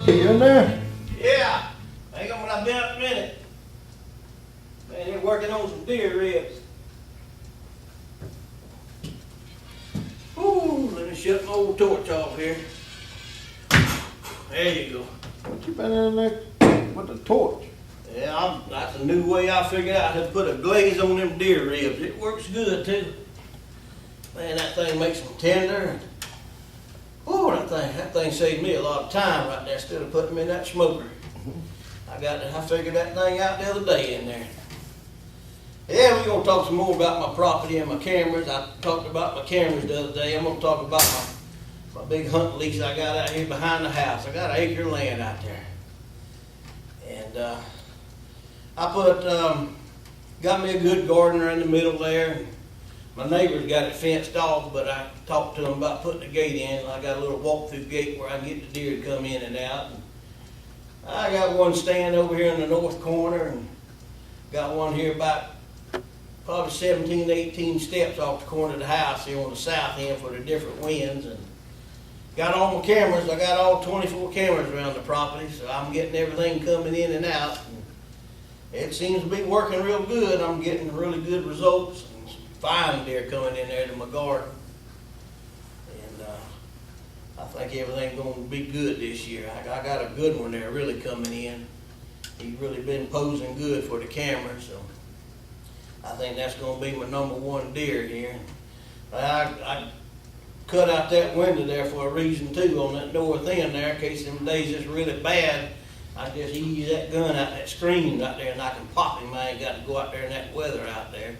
You in there? Yeah, hang on, I've been up a minute. Man, they're working on some deer ribs. Ooh, let me shut my old torch off here. There you go. What you been in there with the torch? Yeah, that's a new way I figured out how to put a glaze on them deer ribs. It works good too. Man, that thing makes them tender. Oh, that thing saved me a lot of time right there instead of putting them in that smoker. I figured that thing out the other day in there. Yeah, we're gonna talk some more about my property and my cameras. I talked about my cameras the other day. I'm gonna talk about my big hunt lease I got out here behind the house. I got an acre of land out there. And I got me a good gardener in the middle there. My neighbor's got it fenced off, but I talked to him about putting a gate in. I got a little walk-through gate where I can get the deer to come in and out. And I got one stand over here in the north corner, and got one here about probably 17, 18 steps off the corner of the house here on the south end for the different winds. And got all my cameras. I got all 24 cameras around the property, so I'm getting everything coming in and out. And it seems to be working real good. I'm getting really good results. Fine deer coming in there to my garden, and I think everything's going to be good this year. I got a good one there really coming in. He's really been posing good for the camera, so I think that's going to be my #1 deer here. I cut out that window there for a reason too on that north end there, in case them days is really bad. I just ease that gun out that screen right there and I can pop him. I ain't got to go out there in that weather out there.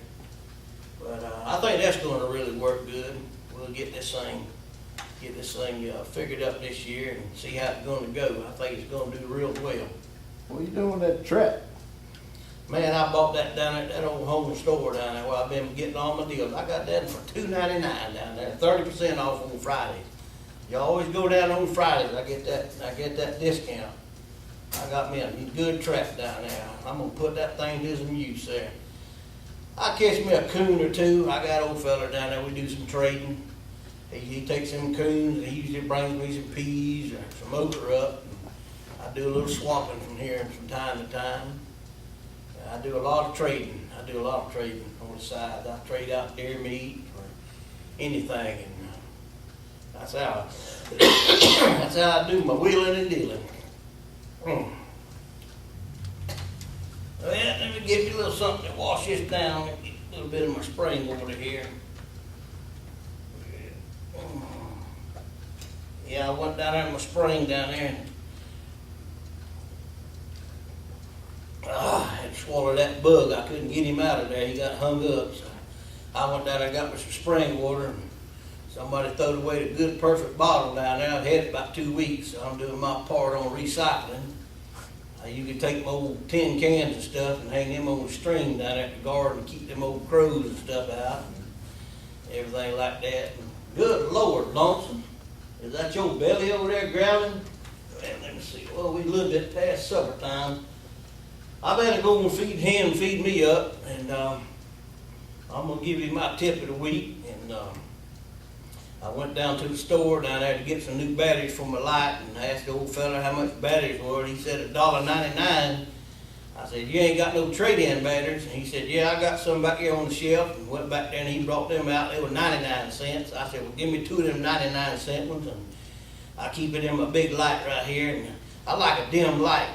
But I think that's going to really work good. We'll get this thing figured up this year and see how it's going to go. I think it's going to do real well. What you doing with that trap? Man, I bought that down at that old home store down there where I've been getting all my deals. I got that for $2.99 down there, 30% off on Fridays. You always go down on Fridays. I get that discount. I got me a good trap down there. I'm gonna put that thing to some use there. I catch me a coon or two. I got an old fella down there, we do some trading. He takes them coons and he usually brings me some peas or some okra up. I do a little swapping from here from time to time. I do a lot of trading. on the side. I trade out deer meat or anything. And that's how I do my wheeling and dealing. Well, let me give you a little something to wash this down. Get a little bit of my spring water here. Yeah, I went down there in my spring down there and I had to swallow that bug. I couldn't get him out of there. He got hung up. So I went down there and got me some spring water. And somebody threw away the good, perfect bottle down there. I've had it about 2 weeks, so I'm doing my part on recycling. You can take my old tin cans and stuff and hang them on the string down at the garden and keep them old crows and stuff out and everything like that. And good Lord, Lonesome, is that your belly over there growling? Well, let me see. Well, we lived it past supper time. I better go and feed him, feed me up, and I'm gonna give you my tip of the week. And I went down to the store down there to get some new batteries for my light, and I asked the old fella how much batteries were. He said $1.99. I said, you ain't got no trade-in batteries? And he said, yeah, I got some back here on the shelf. And went back there and he brought them out. They were 99 cents. I said, well, give me 2 of them 99-cent ones, and I keep it in my big light right here. And I like a dim light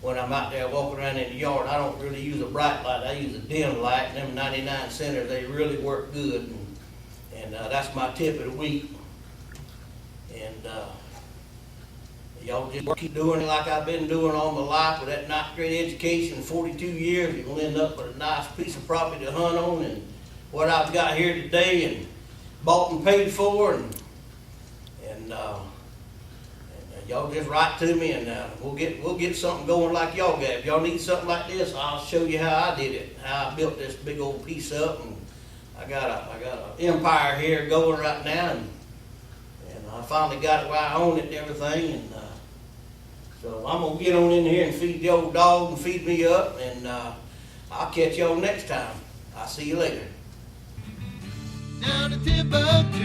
when I'm out there walking around in the yard. I don't really use a bright light. I use a dim light, and them 99 centers, they really work good. And that's my tip of the week. And y'all just keep doing it like I've been doing all my life with that ninth grade education, 42 years. You're going to end up with a nice piece of property to hunt on. And what I've got here today and bought and paid for. And y'all just write to me and we'll get something going like y'all got. If y'all need something like this, I'll show you how I did it, how I built this big old piece up. And I got an empire here going right now, and I finally got it where I own it and everything. And so I'm gonna get on in here and feed the old dog and feed me up, and I'll catch y'all next time. I'll see you later. Down to 10 bucks.